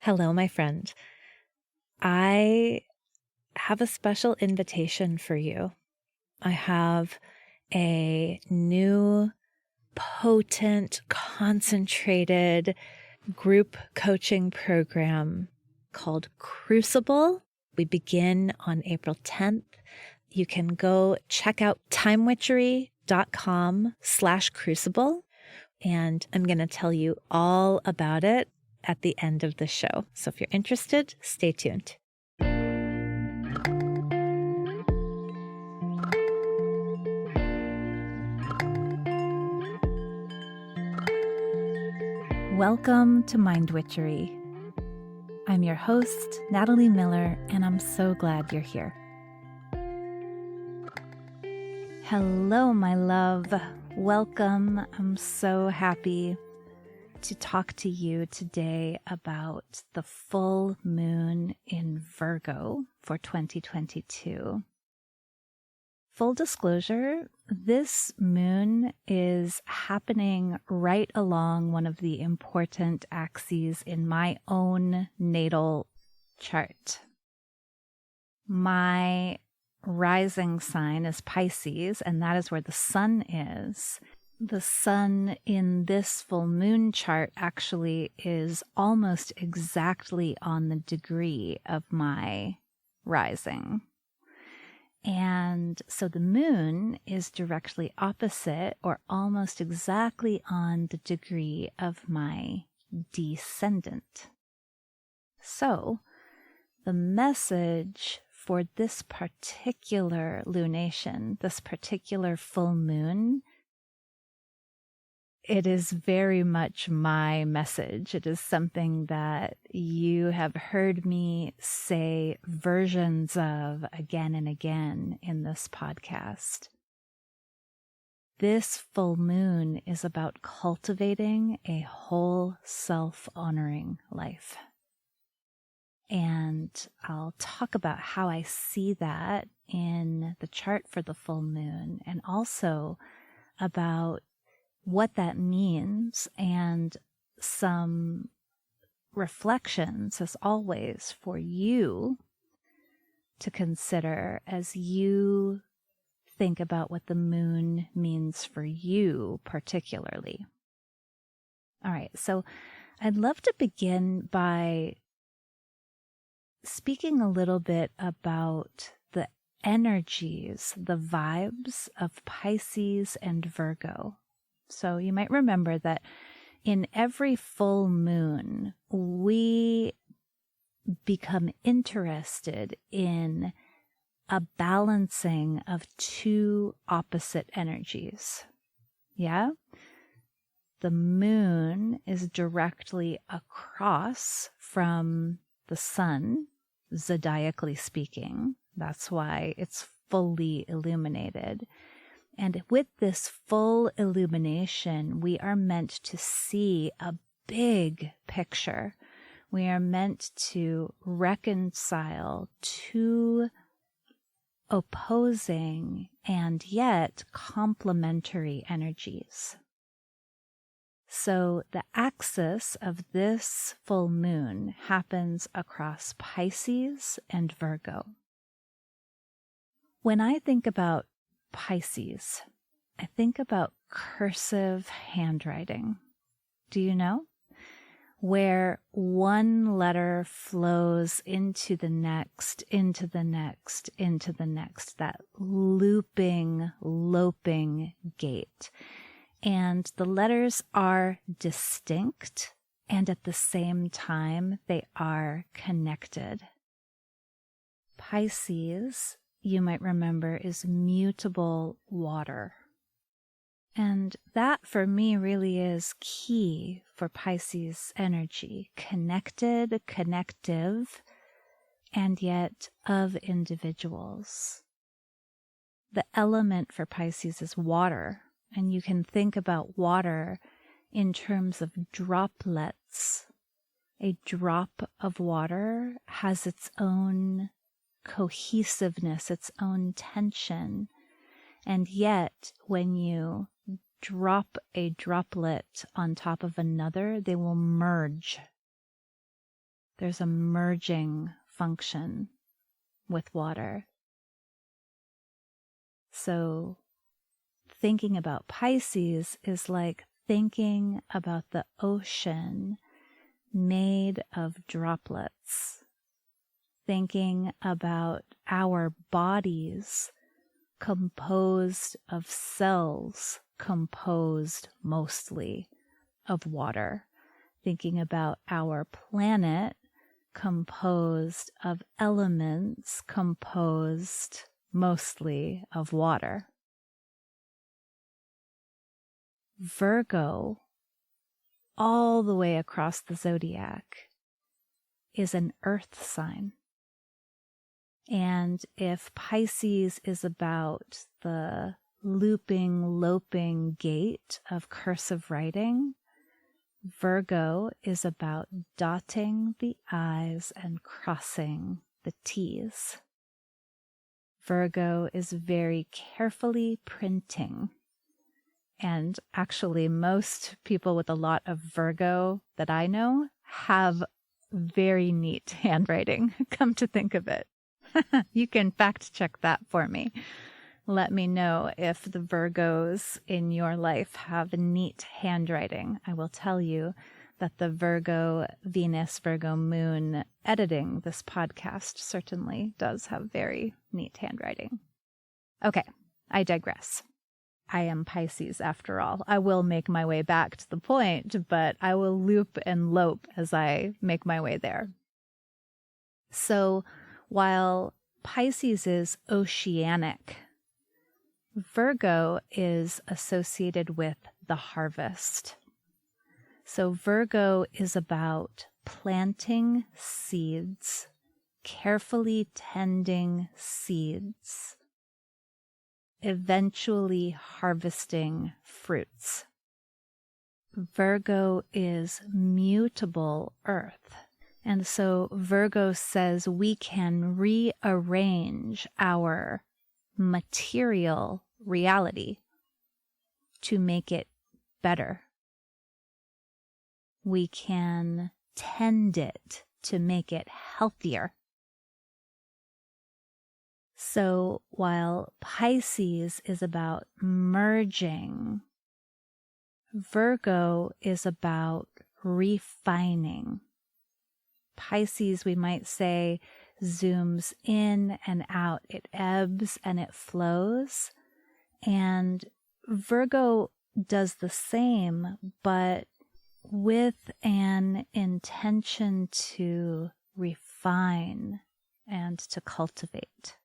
Hello, my friend. I have a special invitation for you. I have a new, potent, concentrated group coaching program called Crucible. We begin on April 10th. You can go check out timewitchery.com/crucible, and I'm going to tell you all about it at the end of the show. So if you're interested, stay tuned. Welcome to Mind Witchery. I'm your host, Natalie Miller, and I'm so glad you're here. Hello, my love. Welcome. I'm so happy to talk to you today about the full moon in Virgo for 2022. Full disclosure, this moon is happening right along one of the important axes in my own natal chart. My rising sign is Pisces, and that is where the sun is. The sun in this full moon chart actually is almost exactly on the degree of my rising. And so the moon is directly opposite or almost exactly on the degree of my descendant. So the message for this particular lunation, this particular full moon, it is very much my message. It is something that you have heard me say versions of again and again in this podcast. This full moon is about cultivating a whole self-honoring life. And I'll talk about how I see that in the chart for the full moon, and also about what that means and some reflections, as always, for you to consider as you think about what the moon means for you particularly. All right, so I'd love to begin by speaking a little bit about the energies, the vibes of Pisces and Virgo. So you might remember that in every full moon, we become interested in a balancing of two opposite energies. Yeah? The moon is directly across from the sun, zodiacally speaking. That's why it's fully illuminated. And with this full illumination, we are meant to see a big picture. We are meant to reconcile two opposing and yet complementary energies. So the axis of this full moon happens across Pisces and Virgo. When I think about Pisces, I think about cursive handwriting. Do you know? Where one letter flows into the next, into the next, into the next, that looping, loping gait. And the letters are distinct, and at the same time, they are connected. Pisces, you might remember, is mutable water. And that for me really is key for Pisces energy. Connected, connective, and yet of individuals. The element for Pisces is water, and you can think about water in terms of droplets. A drop of water has its own cohesiveness, its own tension. And yet, when you drop a droplet on top of another, they will merge. There's a merging function with water. So thinking about Pisces is like thinking about the ocean made of droplets. Thinking about our bodies composed of cells composed mostly of water. Thinking about our planet composed of elements composed mostly of water. Virgo, all the way across the zodiac, is an earth sign. And if Pisces is about the looping, loping gait of cursive writing, Virgo is about dotting the I's and crossing the T's. Virgo is very carefully printing. And actually, most people with a lot of Virgo that I know have very neat handwriting, come to think of it. You can fact check that for me. Let me know if the Virgos in your life have neat handwriting. I will tell you that the Virgo Venus, Virgo Moon editing this podcast certainly does have very neat handwriting. Okay, I digress. I am Pisces after all. I will make my way back to the point, but I will loop and lope as I make my way there. So while Pisces is oceanic, Virgo is associated with the harvest. So Virgo is about planting seeds, carefully tending seeds, eventually harvesting fruits. Virgo is mutable earth. And so Virgo says we can rearrange our material reality to make it better. We can tend it to make it healthier. So while Pisces is about merging, Virgo is about refining. Pisces, we might say, zooms in and out. It ebbs and it flows. And Virgo does the same, but with an intention to refine and to cultivate.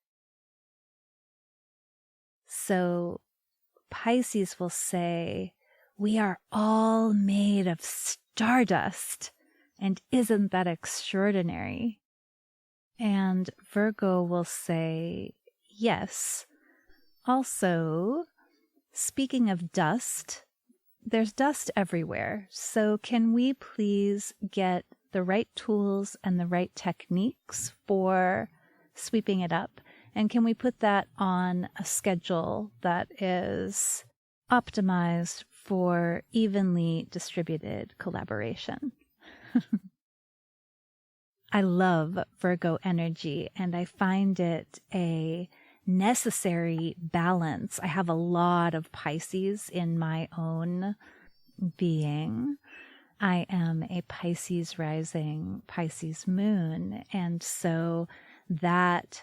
So Pisces will say, we are all made of stardust, and isn't that extraordinary? And Virgo will say, yes. Also, speaking of dust, there's dust everywhere. So can we please get the right tools and the right techniques for sweeping it up? And can we put that on a schedule that is optimized for evenly distributed collaboration? I love Virgo energy, and I find it a necessary balance. I have a lot of Pisces in my own being. I am a Pisces rising, Pisces moon, and so that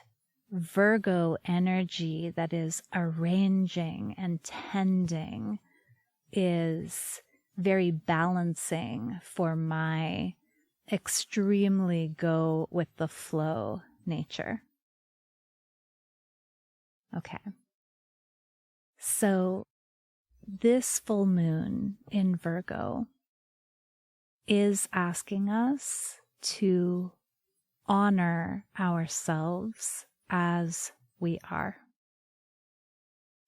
Virgo energy that is arranging and tending is very balancing for my extremely go with the flow nature. Okay. So this full moon in Virgo is asking us to honor ourselves as we are.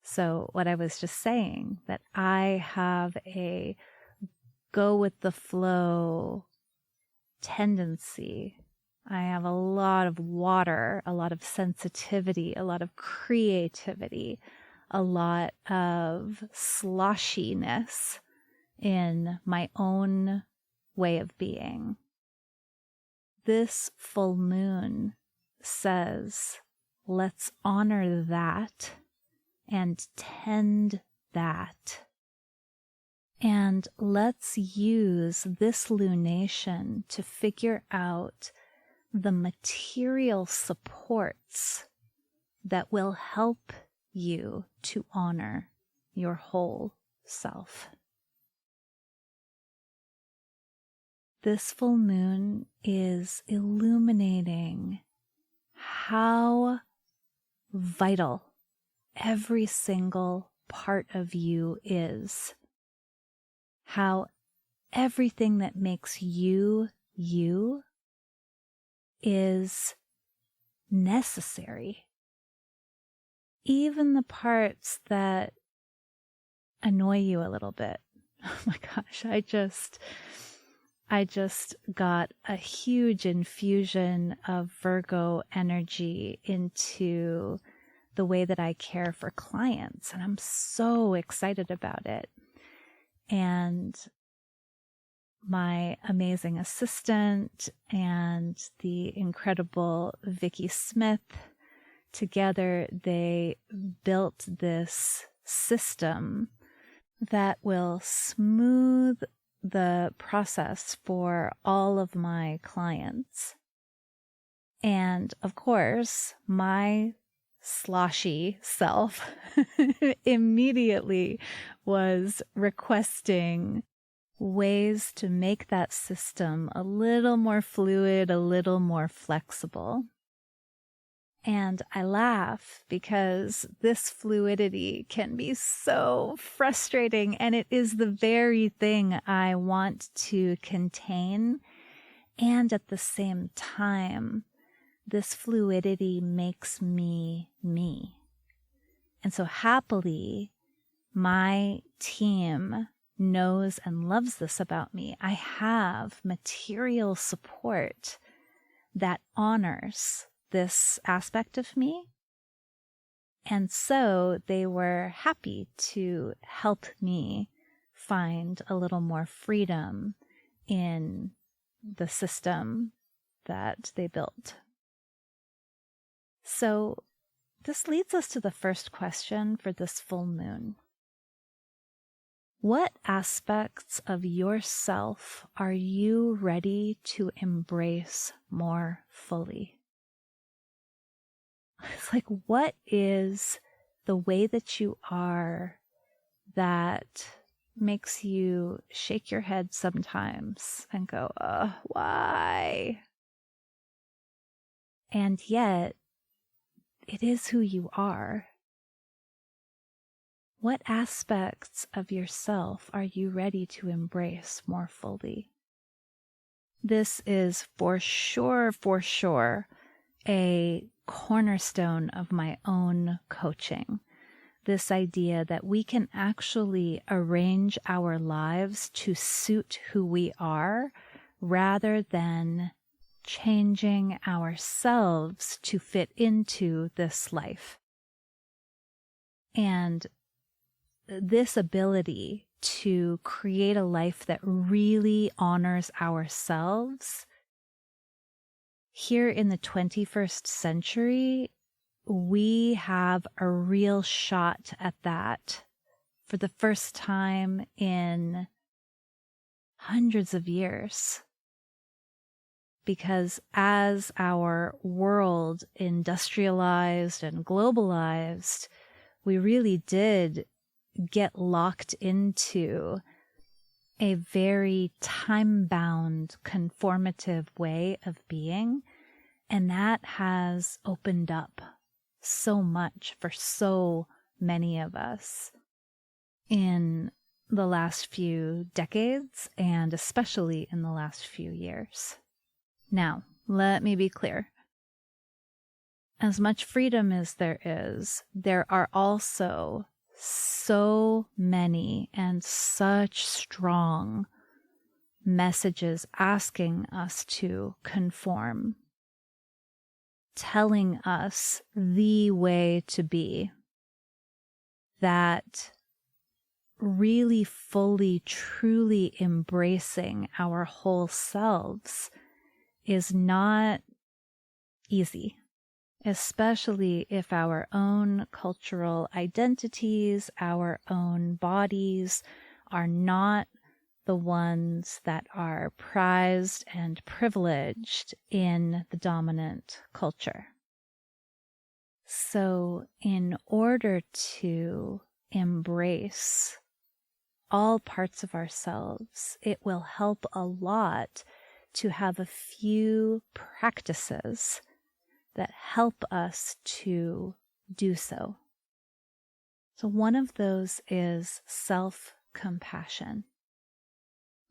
So what I was just saying, that I have a go with the flow tendency. I have a lot of water, a lot of sensitivity, a lot of creativity, a lot of sloshiness in my own way of being. this full moon says, let's honor that and tend that. And let's use this lunation to figure out the material supports that will help you to honor your whole self. This full moon is illuminating how vital every single part of you is. How everything that makes you, you, is necessary. Even the parts that annoy you a little bit. Oh my gosh, I just got a huge infusion of Virgo energy into the way that I care for clients, and I'm so excited about it. And my amazing assistant and the incredible Vicky Smith, together they built this system that will smooth the process for all of my clients. And of course, my sloshy self immediately was requesting ways to make that system a little more fluid, a little more flexible. And I laugh because this fluidity can be so frustrating, and it is the very thing I want to contain. And at the same time, this fluidity makes me me. And so happily, my team knows and loves this about me. I have material support that honors this aspect of me. And so they were happy to help me find a little more freedom in the system that they built. So this leads us to the first question for this full moon. What aspects of yourself are you ready to embrace more fully? It's like, what is the way that you are that makes you shake your head sometimes and go, why? And yet, it is who you are. What aspects of yourself are you ready to embrace more fully? This is for sure, a cornerstone of my own coaching. This idea that we can actually arrange our lives to suit who we are rather than changing ourselves to fit into this life. And this ability to create a life that really honors ourselves, here in the 21st century, we have a real shot at that for the first time in hundreds of years. Because as our world industrialized and globalized, we really did get locked into a very time-bound, conformative way of being. And that has opened up so much for so many of us in the last few decades, and especially in the last few years. Now, let me be clear. As much freedom as there are also so many and such strong messages asking us to conform, telling us the way to be, that really fully, truly embracing our whole selves is not easy, especially if our own cultural identities, our own bodies are not the ones that are prized and privileged in the dominant culture. So in order to embrace all parts of ourselves, it will help a lot to have a few practices that help us to do so. So one of those is self-compassion.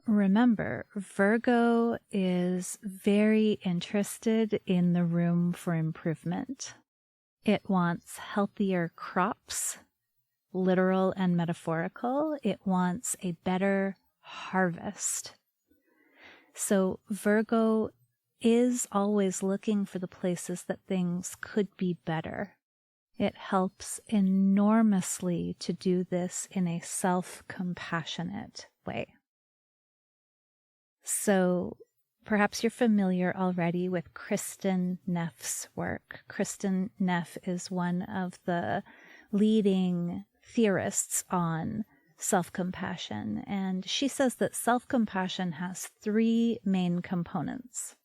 Remember, Virgo is very interested in the room for improvement. It wants healthier crops, literal and metaphorical. It wants a better harvest. So Virgo is always looking for the places that things could be better. It helps enormously to do this in a self-compassionate way. So perhaps you're familiar already with Kristin Neff's work. Kristin Neff is one of the leading theorists on self-compassion, and she says that self-compassion has three main components.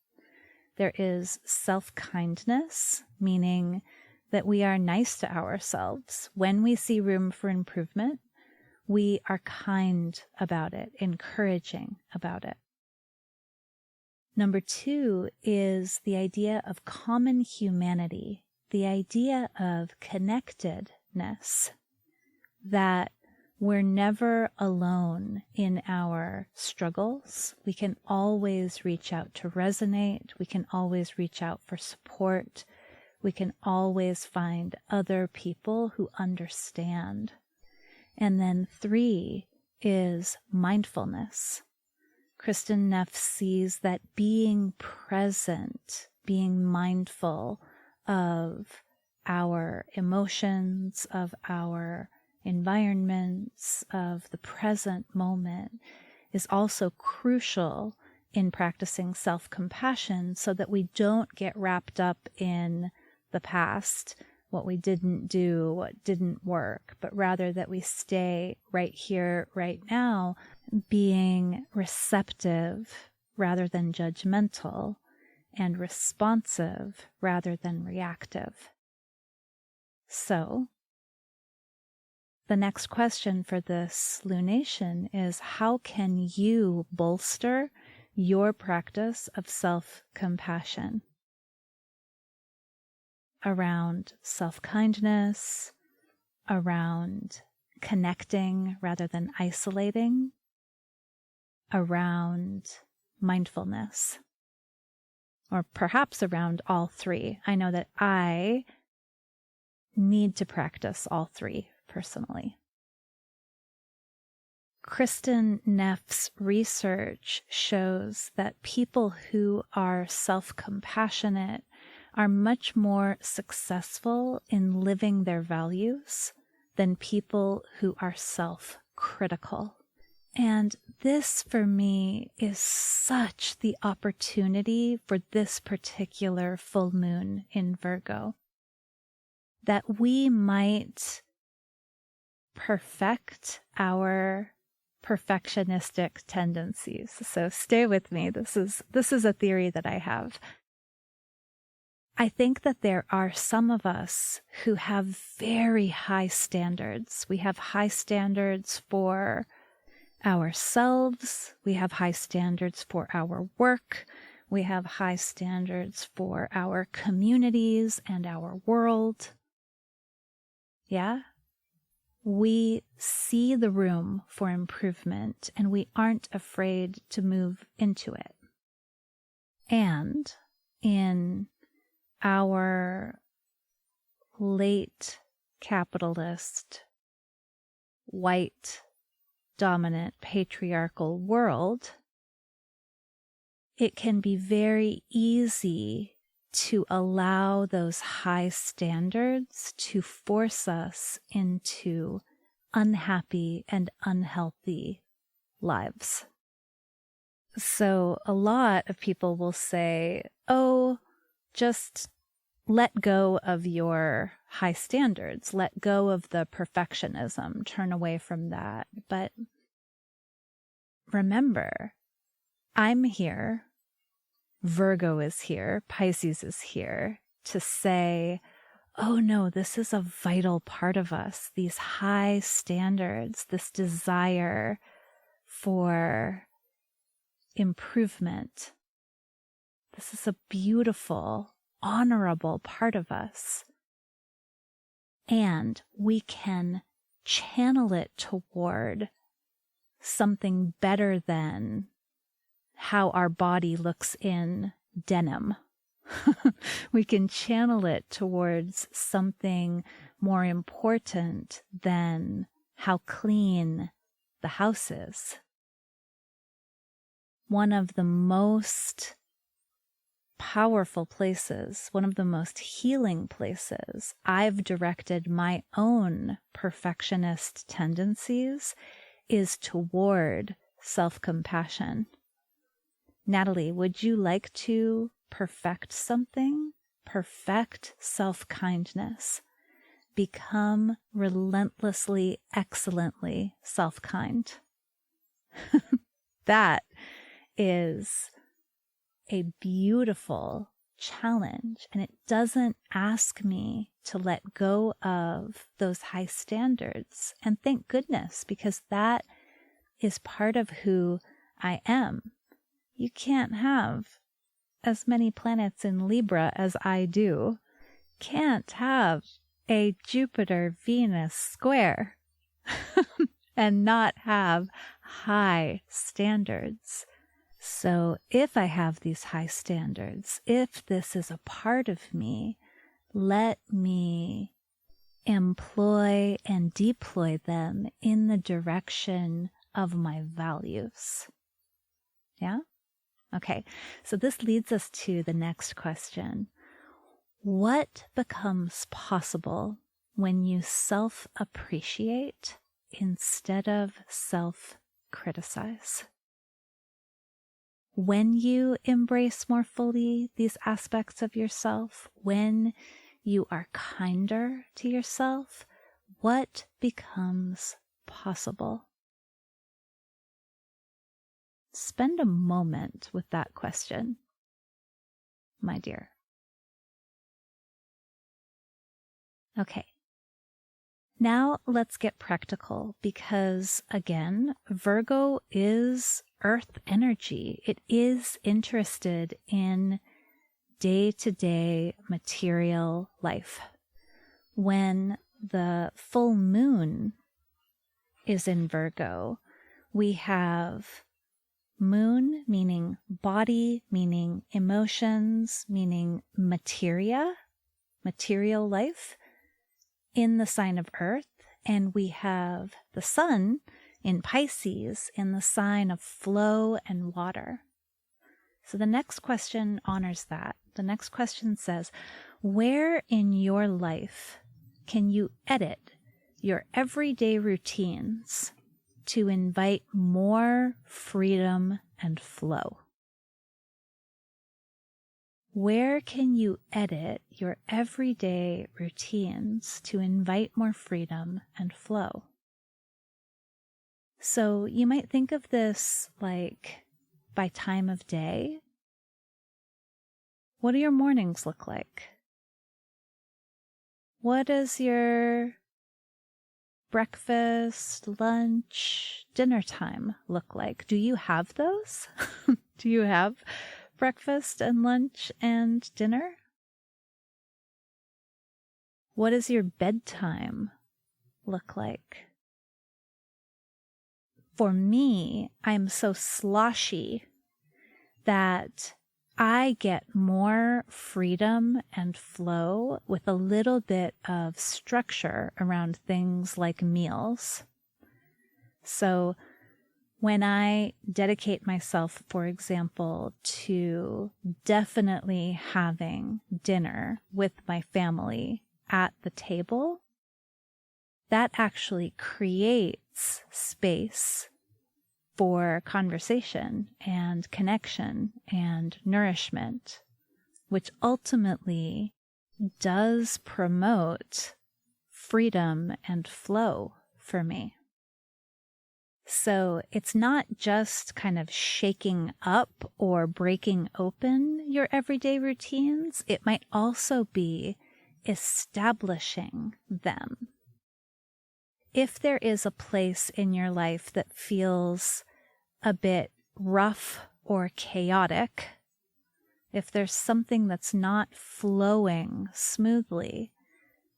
There is self-kindness, meaning that we are nice to ourselves. When we see room for improvement, we are kind about it, encouraging about it. Number two is the idea of common humanity, the idea of connectedness, that we're never alone in our struggles. We can always reach out to resonate. We can always reach out for support. We can always find other people who understand. And then three is mindfulness. Kristin Neff sees that being present, being mindful of our emotions, of our environments, of the present moment, is also crucial in practicing self-compassion so that we don't get wrapped up in the past, what we didn't do, what didn't work, but rather that we stay right here, right now, being receptive rather than judgmental, and responsive rather than reactive. So, the next question for this lunation is, how can you bolster your practice of self-compassion around self-kindness, around connecting rather than isolating, around mindfulness, or perhaps around all three? I know that I need to practice all three personally. Kristin Neff's research shows that people who are self-compassionate are much more successful in living their values than people who are self-critical. And this, for me, is such the opportunity for this particular full moon in Virgo, that we might perfect our perfectionistic tendencies. So stay with me. This is a theory that I have. I think that there are some of us who have very high standards. We have high standards for ourselves. We have high standards for our work. We have high standards for our communities and our world. Yeah? We see the room for improvement and we aren't afraid to move into it. And in our late capitalist, white, dominant, patriarchal world, it can be very easy to allow those high standards to force us into unhappy and unhealthy lives. So a lot of people will say, oh, just let go of your high standards, let go of the perfectionism, turn away from that. But remember, I'm here, Virgo is here, Pisces is here to say, oh no, this is a vital part of us, these high standards, this desire for improvement. This is a beautiful, honorable part of us. And we can channel it toward something better than how our body looks in denim. We can channel it towards something more important than how clean the house is. One of the most powerful places, one of the most healing places I've directed my own perfectionist tendencies is toward self-compassion. Natalie, would you like to perfect something? Perfect self-kindness. Become relentlessly, excellently self-kind. That is a beautiful challenge, and it doesn't ask me to let go of those high standards. And thank goodness, because that is part of who I am. You can't have as many planets in Libra as I do. Can't have a Jupiter-Venus square and not have high standards. So if I have these high standards, if this is a part of me, let me employ and deploy them in the direction of my values. Yeah? Okay, so this leads us to the next question. What becomes possible when you self-appreciate instead of self-criticize? When you embrace more fully these aspects of yourself, when you are kinder to yourself, what becomes possible? Spend a moment with that question, my dear. Okay. Now let's get practical because, again, Virgo is earth energy. It is interested in day-to-day material life. When the full moon is in Virgo, we have moon meaning body, meaning emotions, meaning materia, material life in the sign of Earth, and we have the sun in Pisces in the sign of flow and water. So the next question honors that. The next question says, where in your life can you edit your everyday routines to invite more freedom and flow? Where can you edit your everyday routines to invite more freedom and flow? So you might think of this like by time of day. What do your mornings look like? What does your breakfast, lunch, dinner time look like? Do you have those? Do you have breakfast and lunch and dinner? What does your bedtime look like? For me, I'm so sloshy that I get more freedom and flow with a little bit of structure around things like meals. So when I dedicate myself, for example, to definitely having dinner with my family at the table, that actually creates space for conversation and connection and nourishment, which ultimately does promote freedom and flow for me. So it's not just kind of shaking up or breaking open your everyday routines. It might also be establishing them. If there is a place in your life that feels a bit rough or chaotic, if there's something that's not flowing smoothly,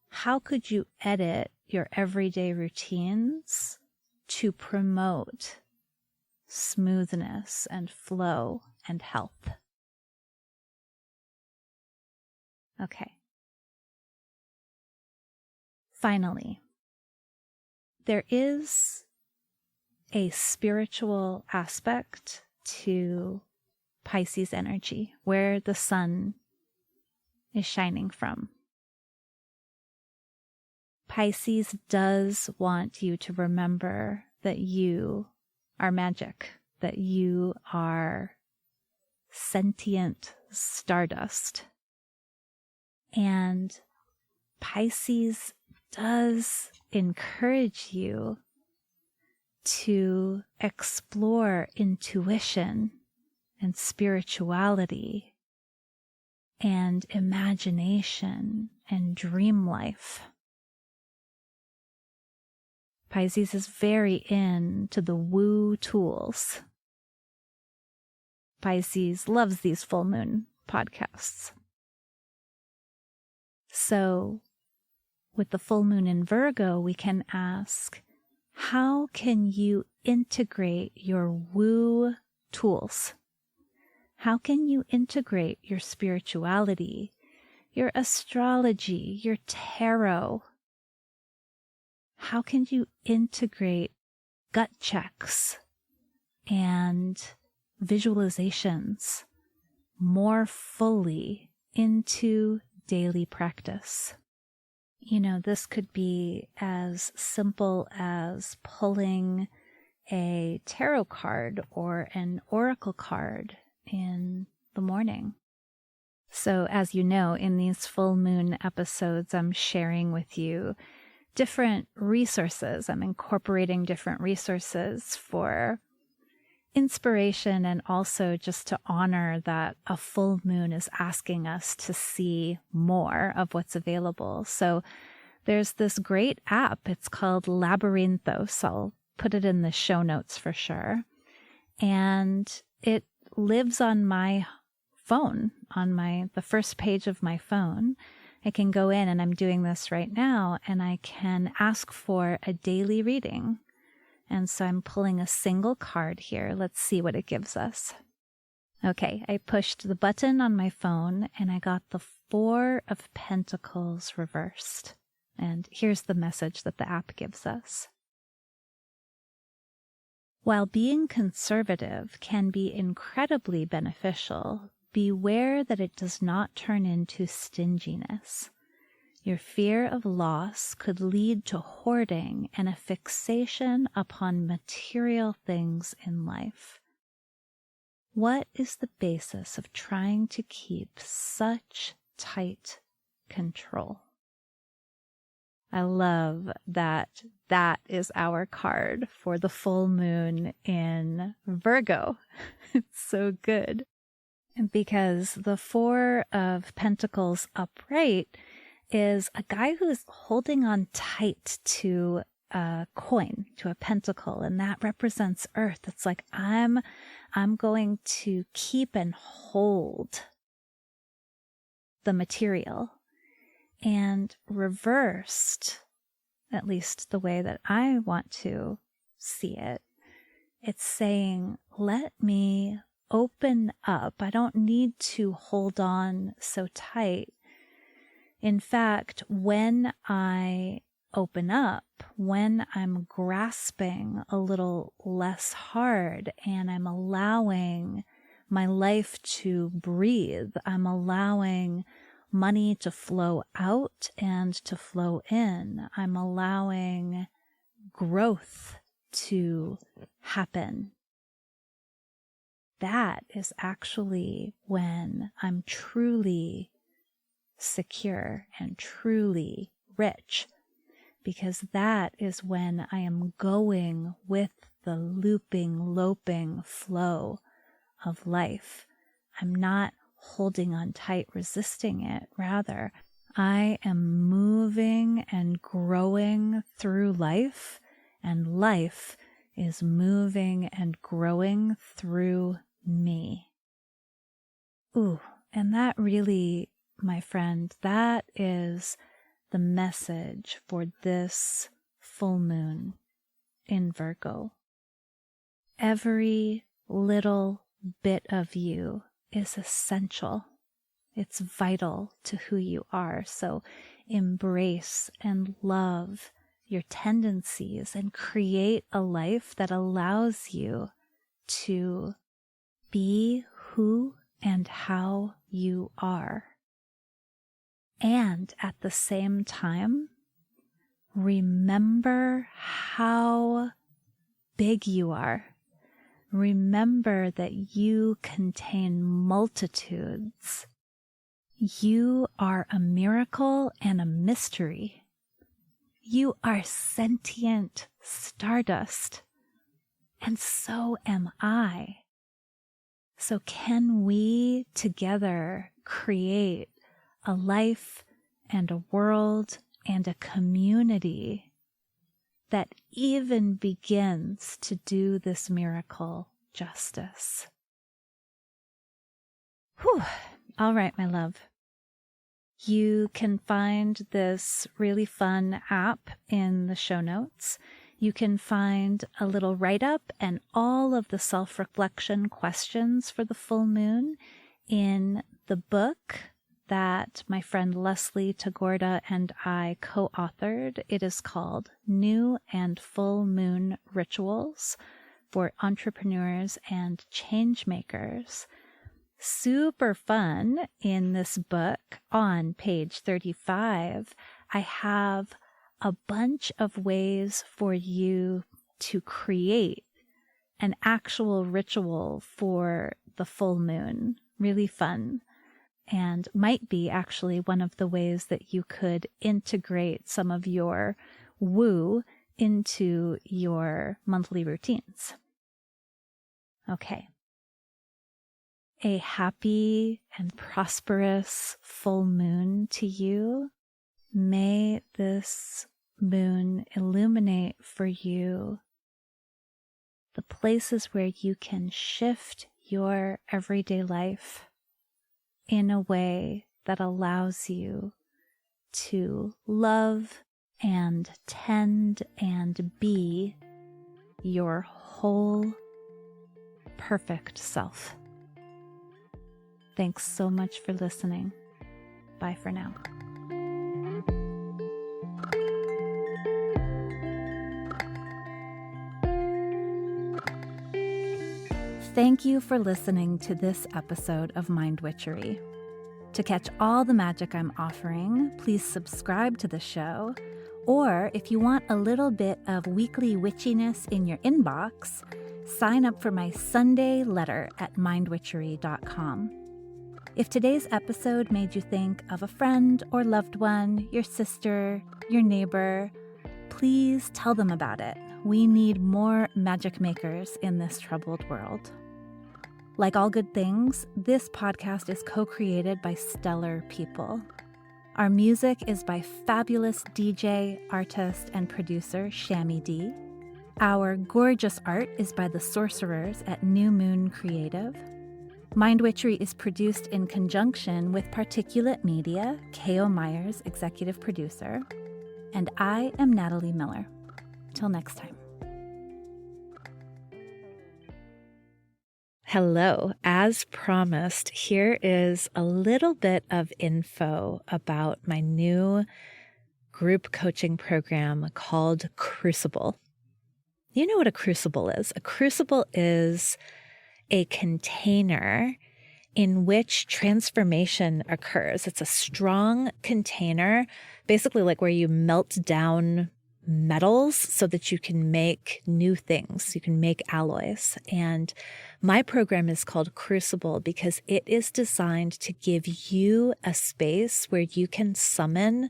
how could you edit your everyday routines to promote smoothness and flow and health? Okay. Finally, there is a spiritual aspect to Pisces energy, where the sun is shining from. Pisces does want you to remember that you are magic, that you are sentient stardust. And Pisces does encourage you to explore intuition and spirituality and imagination and dream life. Pisces is very into the woo tools. Pisces loves these full moon podcasts. So, with the full moon in Virgo, we can ask, how can you integrate your woo tools? How can you integrate your spirituality, your astrology, your tarot? How can you integrate gut checks and visualizations more fully into daily practice? You know, this could be as simple as pulling a tarot card or an oracle card in the morning. So as you know, in these full moon episodes, I'm sharing with you different resources. I'm incorporating different resources for inspiration and also just to honor that a full moon is asking us to see more of what's available. So there's this great app. It's called Labyrinthos. I'll put it in the show notes for sure. And it lives on my phone, on the first page of my phone. I can go in, and I'm doing this right now, and I can ask for a daily reading. And so I'm pulling a single card here. Let's see what it gives us. Okay, I pushed the button on my phone, and I got the 4 of Pentacles reversed. And here's the message that the app gives us. While being conservative can be incredibly beneficial, beware that it does not turn into stinginess. Your fear of loss could lead to hoarding and a fixation upon material things in life. What is the basis of trying to keep such tight control? I love that that is our card for the full moon in Virgo. It's so good. Because the 4 of Pentacles upright is a guy who is holding on tight to a coin, to a pentacle, and that represents earth. It's like, I'm going to keep and hold the material. And reversed, at least the way that I want to see it, it's saying, let me open up. I don't need to hold on so tight. In fact, when I open up, when I'm grasping a little less hard and I'm allowing my life to breathe, I'm allowing money to flow out and to flow in, I'm allowing growth to happen that is actually when I'm truly secure and truly rich, because that is when I am going with the looping, loping flow of life. I'm not holding on tight, resisting it. Rather, I am moving and growing through life, and life is moving and growing through me. Ooh, and that really, my friend, that is the message for this full moon in Virgo. Every little bit of you is essential. It's vital to who you are. So embrace and love your tendencies and create a life that allows you to be who and how you are. And at the same time, remember how big you are. Remember that you contain multitudes. You are a miracle and a mystery. You are sentient stardust, and so am I. So can we together create a life and a world and a community that even begins to do this miracle justice? Whew. All right, my love. You can find this really fun app in the show notes. You can find a little write-up and all of the self-reflection questions for the full moon in the book that my friend Leslie Tagorda and I co-authored. It is called New and Full Moon Rituals for Entrepreneurs and Changemakers. Super fun. In this book, on page 35, I have a bunch of ways for you to create an actual ritual for the full moon. Really fun. And might be actually one of the ways that you could integrate some of your woo into your monthly routines. Okay. A happy and prosperous full moon to you. May this moon illuminate for you the places where you can shift your everyday life in a way that allows you to love and tend and be your whole perfect self. Thanks so much for listening. Bye for now. Thank you for listening to this episode of Mind Witchery. To catch all the magic I'm offering, please subscribe to the show. Or if you want a little bit of weekly witchiness in your inbox, sign up for my Sunday letter at mindwitchery.com. If today's episode made you think of a friend or loved one, your sister, your neighbor, please tell them about it. We need more magic makers in this troubled world. Like all good things, this podcast is co-created by stellar people. Our music is by fabulous DJ, artist, and producer Shammy D. Our gorgeous art is by the sorcerers at New Moon Creative. Mind Witchery is produced in conjunction with Particulate Media, K.O. Myers, executive producer. And I am Natalie Miller. Till next time. Hello. As promised, here is a little bit of info about my new group coaching program called Crucible. You know what a crucible is? A crucible is a container in which transformation occurs. It's a strong container, basically like where you melt down metals so that you can make new things. You can make alloys. And my program is called Crucible because it is designed to give you a space where you can summon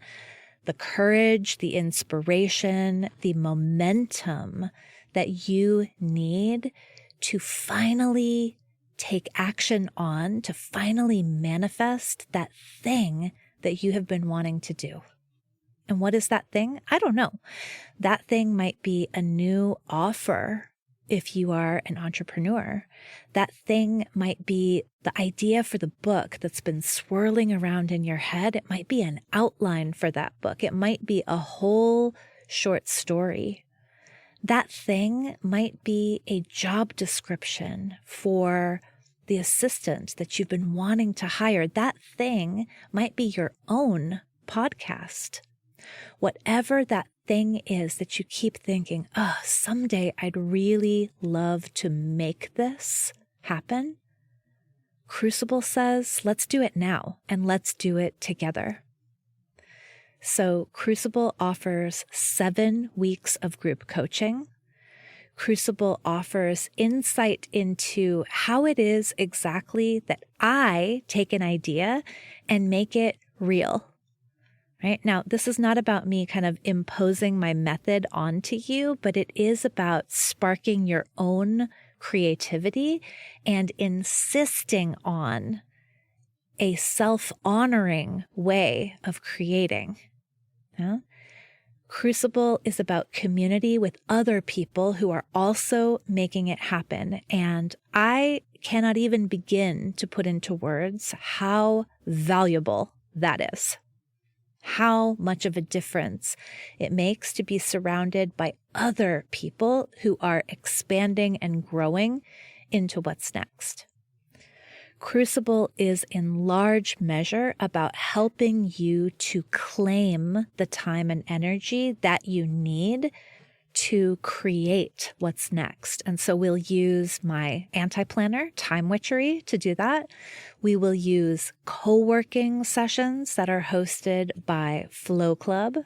the courage, the inspiration, the momentum that you need to finally take action on, to finally manifest that thing that you have been wanting to do. And what is that thing? I don't know. That thing might be a new offer if you are an entrepreneur. That thing might be the idea for the book that's been swirling around in your head. It might be an outline for that book. It might be a whole short story. That thing might be a job description for the assistant that you've been wanting to hire. That thing might be your own podcast. Whatever that thing is that you keep thinking, someday I'd really love to make this happen. Crucible says, let's do it now and let's do it together. So Crucible offers 7 weeks of group coaching. Crucible offers insight into how it is exactly that I take an idea and make it real. Right? Now, this is not about me kind of imposing my method onto you, but it is about sparking your own creativity and insisting on a self-honoring way of creating. Yeah? Crucible is about community with other people who are also making it happen. And I cannot even begin to put into words how valuable that is. How much of a difference it makes to be surrounded by other people who are expanding and growing into what's next. Crucible is in large measure about helping you to claim the time and energy that you need to create what's next. And so we'll use my anti-planner, Time Witchery, to do that. We will use co-working sessions that are hosted by Flow Club.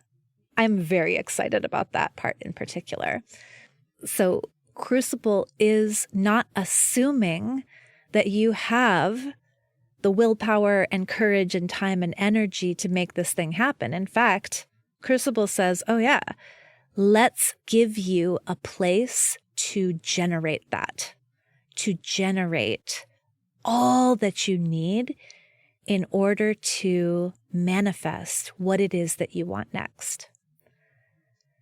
I'm very excited about that part in particular. So Crucible is not assuming that you have the willpower and courage and time and energy to make this thing happen. In fact, Crucible says, let's give you a place to generate that, to generate all that you need in order to manifest what it is that you want next.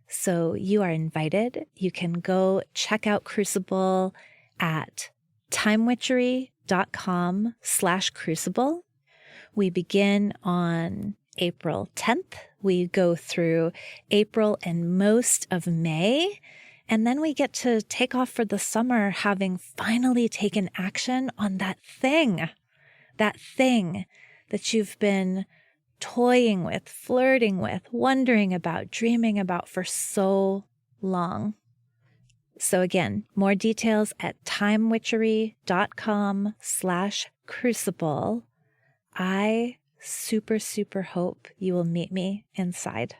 So you are invited. You can go check out Crucible at timewitchery.com/crucible. We begin on April 10th. We go through April and most of May, and then we get to take off for the summer having finally taken action on that thing that you've been toying with, flirting with, wondering about, dreaming about for so long. So again, more details at timewitchery.com/crucible. I super hope you will meet me inside.